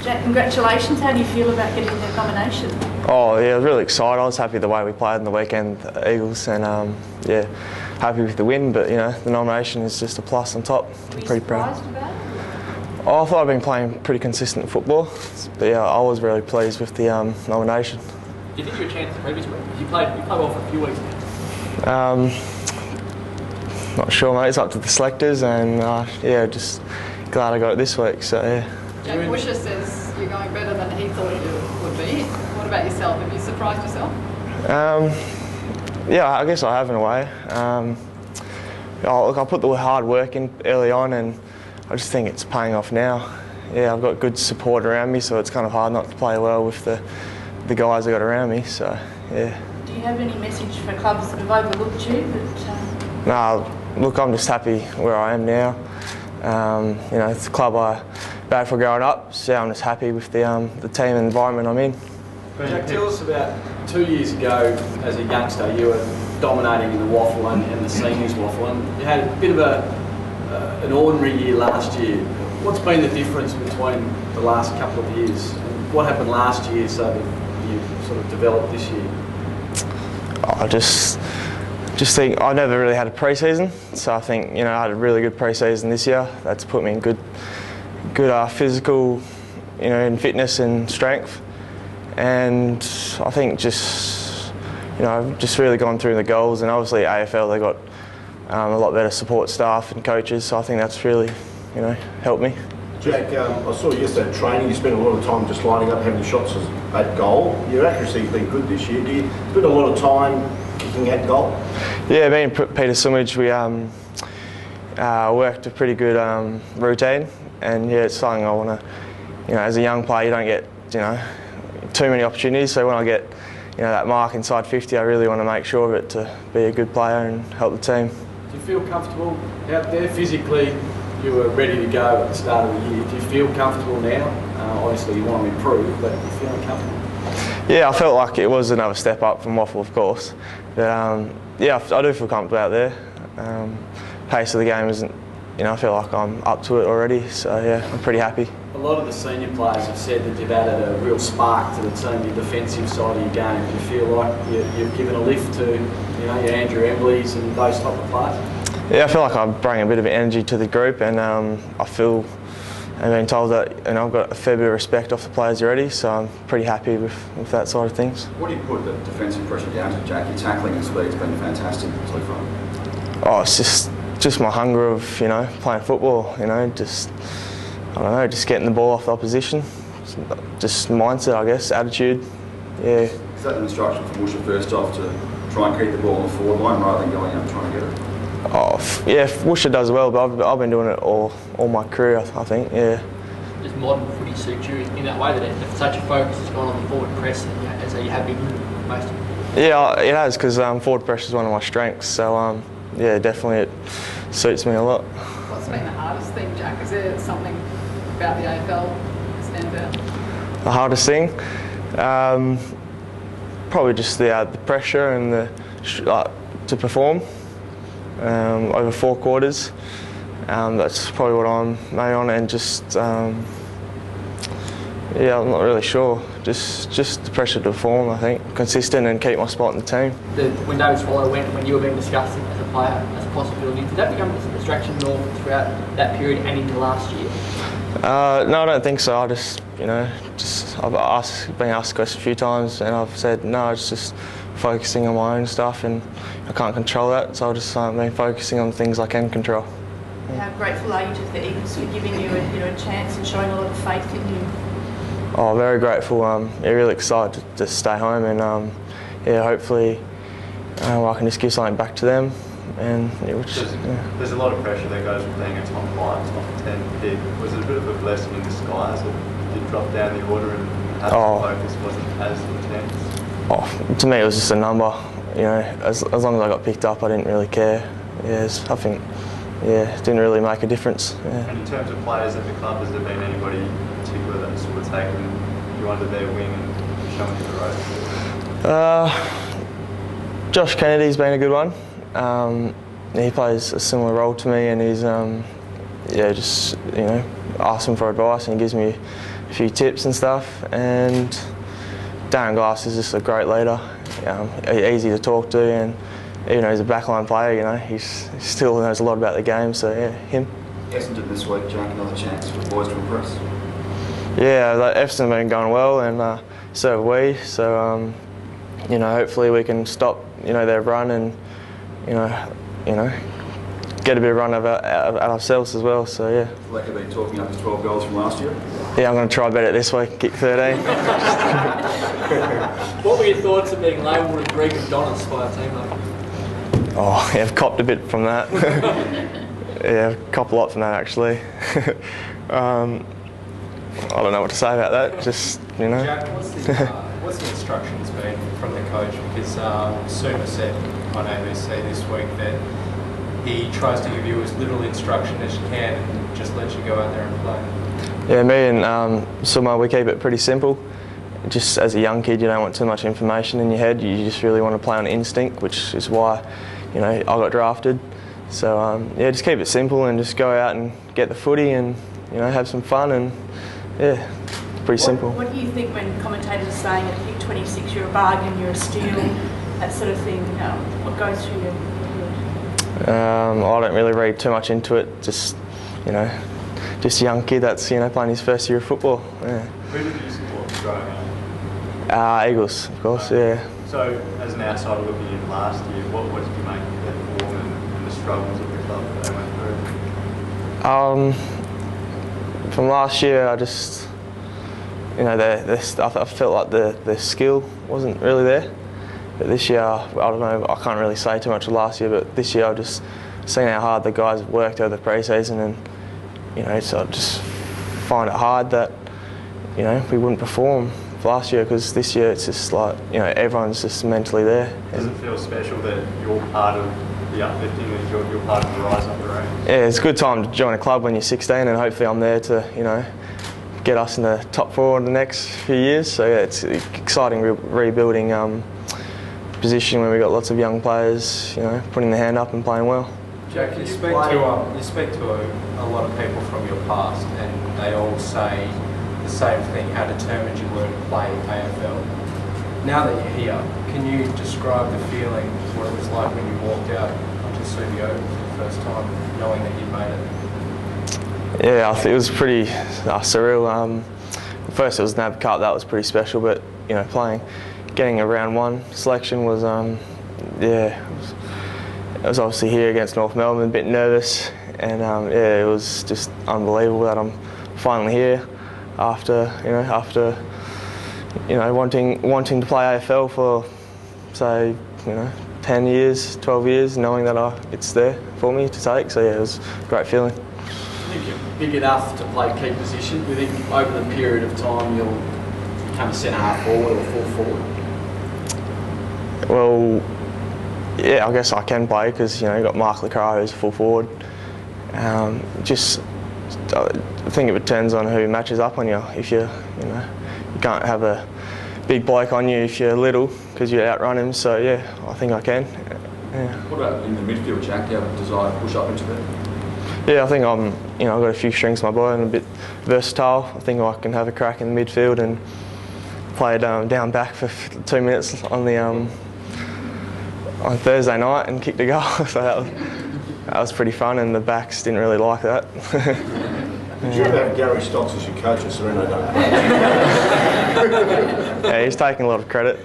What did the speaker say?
Jack, congratulations. How do you feel about getting the nomination? Oh yeah, I was really excited. I was happy the way we played in the weekend, the Eagles, and yeah, happy with the win. But you know, the nomination is just a plus on top. Were you pretty proud. surprised about it? Oh, I thought I'd been playing pretty consistent football, but yeah, I was really pleased with the nomination. Do you think you were a chance the previous week? You played well for a few weeks now. Not sure, mate. It's up to the selectors, and yeah, just glad I got it this week. So yeah. Jack Busher says you're going better than he thought you would be. What about yourself? Have you surprised yourself? Yeah, I guess I have in a way. Look, I put the hard work in early on, and I just think it's paying off now. Yeah, I've got good support around me, so it's kind of hard not to play well with the guys I got around me. So yeah. Do you have any message for clubs that have overlooked you? No, look, I'm just happy where I am now. You know, it's a club I battled for growing up, so I'm just happy with the team and environment I'm in. Jack, tell us about 2 years ago as a youngster, you were dominating in the waffle and the seniors waffle, and you had a bit of an ordinary year last year. What's been the difference between the last couple of years? And what happened last year so that you sort of developed this year? I just think I never really had a pre-season, so I think I had a really good pre-season this year. That's put me in good physical, in fitness and strength, and I think just really gone through the goals. And obviously AFL, they got a lot better support staff and coaches, so I think that's really helped me. Jack, I saw yesterday at training you spent a lot of time just lining up having shots at goal. Your accuracy's been good this year. Do you spend a lot of time kicking at goal? Yeah, me and Peter Sumage, we worked a pretty good routine, and yeah, it's something I want to, as a young player, you don't get too many opportunities. So when I get that mark inside 50, I really want to make sure of it to be a good player and help the team. Do you feel comfortable out there physically? You were ready to go at the start of the year. Do you feel comfortable now? Obviously, you want to improve, but you're feeling comfortable? Yeah, I felt like it was another step up from waffle, of course. But yeah, I do feel comfortable out there. Pace of the game isn't, I feel like I'm up to it already. So yeah, I'm pretty happy. A lot of the senior players have said that you've added a real spark to the team, your defensive side of your game. Do you feel like you've given a lift to, your Andrew Embleys and those type of players? Yeah, I feel like I bring a bit of energy to the group, and I feel and being told that I've got a fair bit of respect off the players already, so I'm pretty happy with that side of things. What do you put the defensive pressure down to, Jack? Your tackling and speed's been fantastic so far. Oh, it's just my hunger of playing football. Just I don't know, just getting the ball off the opposition. Just mindset, I guess, attitude. Yeah. Is that an instruction from Busher first off to try and keep the ball on the forward line rather than going out and trying to get it? Oh, yeah, Worcester does well, but I've been doing it all my career, I think, yeah. Does modern footy suit you in that way, that if such a focus has gone on the forward press, and so you have been doing most of it? Yeah, it has, because forward pressure is one of my strengths, so yeah, definitely it suits me a lot. What's been the hardest thing, Jack? Is there something about the AFL that stands out? The hardest thing? Probably just the pressure and to perform. Over 4 quarters. That's probably what I'm mainly on, and just yeah, I'm not really sure. Just the pressure to perform, I think, consistent and keep my spot in the team. When David Swallow went, when you were being discussed as a player, as a possibility, did that become a distraction more throughout that period and into last year? No, I don't think so. I I've been asked the question a few times, and I've said no. It's just focusing on my own stuff, and I can't control that, so I've just been focusing on things I can control. How grateful are you to the Eagles for giving you a chance and showing a lot of faith in you? Oh, very grateful. Yeah, really excited to stay home, and yeah, hopefully I can just give something back to them. And there's a lot of pressure that goes with being a top 5, top 10 pick. Was it a bit of a blessing in disguise that you dropped down the order and the focus wasn't as intense? Oh, to me, it was just a number. As long as I got picked up, I didn't really care. Yeah, I think, it didn't really make a difference. Yeah. And in terms of players at the club, has there been anybody in particular that's sort of taken you under their wing and shown you the ropes? Josh Kennedy's been a good one. He plays a similar role to me, and he's yeah, just ask him for advice, and he gives me a few tips and stuff. And Darren Glass is just a great leader, easy to talk to, and even though he's a backline player, he still knows a lot about the game. So yeah, him. Essendon this week, Jack, another chance for the boys to impress. Yeah, Essendon have been going well, and so have we. So hopefully we can stop their run, and get a bit of run at ourselves as well. So yeah. Like been talking up his 12 goals from last year. Yeah, I'm going to try better this week. Kick 13. What were your thoughts of being labelled a Greek Adonis by a teammate? Oh, yeah, I've copped a bit from that. Yeah, I've copped a lot from that actually. I don't know what to say about that. Just Jack, what's the instructions been from the coach? Because Suma said on ABC this week that he tries to give you as little instruction as you can and just let you go out there and play. Yeah, me and Suma, we keep it pretty simple. Just as a young kid, you don't want too much information in your head. You just really want to play on instinct, which is why I got drafted. So yeah, just keep it simple and just go out and get the footy and have some fun, and yeah, pretty simple. What do you think when commentators are saying at pick 26 you're a bargain, you're a steal, that sort of thing? What goes through your head? I don't really read too much into it. Just just a young kid that's playing his first year of football. Yeah. Who did you support growing up? Eagles, of course. Yeah. So, as an outsider looking in last year, what did you make of their form and the struggles of the club that they went through? From last year, I just, I felt like the skill wasn't really there. But this year, I don't know, I can't really say too much of last year, but this year I've just seen how hard the guys have worked over the pre-season, and so I just find it hard that we wouldn't perform last year, because this year it's just like everyone's just mentally there. Does it feel special that you're part of the uplifting, that you're part of the rise up the ranks? Yeah, it's a good time to join a club when you're 16, and hopefully I'm there to get us in the top 4 in the next few years. So yeah, it's an exciting rebuilding position where we've got lots of young players putting their hand up and playing well. Jack, you speak to a lot of people from your past, and they all say the same thing, how determined you were to play AFL. Now that you're here, can you describe the feeling, what it was like when you walked out onto Studio for the first time, knowing that you'd made it? Yeah, I think it was pretty surreal. First it was NAB Cup, that was pretty special, but getting a round 1 selection was, it was obviously here against North Melbourne, a bit nervous, and yeah, it was just unbelievable that I'm finally here after wanting to play AFL for, say, 10 years, 12 years, knowing that it's there for me to take. So yeah, it was a great feeling. Do you think you're big enough to play key position? Do you think over the period of time you'll become a centre half forward or full forward? Well, yeah, I guess I can play, because you've got Mark Lacroix, who's a full forward. I think it depends on who matches up on you. If you can't have a big bloke on you if you're little, because you outrun him. So yeah, I think I can. Yeah. What about in the midfield, Jack? Do you have a desire to push up into there? Yeah, I think I've got a few strings to my bow and a bit versatile. I think I can have a crack in the midfield and play down back for 2 minutes on the on Thursday night and kick the goal. So that was pretty fun, and the backs didn't really like that. Did you ever have Gary Stocks as your coach at Sereno Dome? Yeah, he's taking a lot of credit.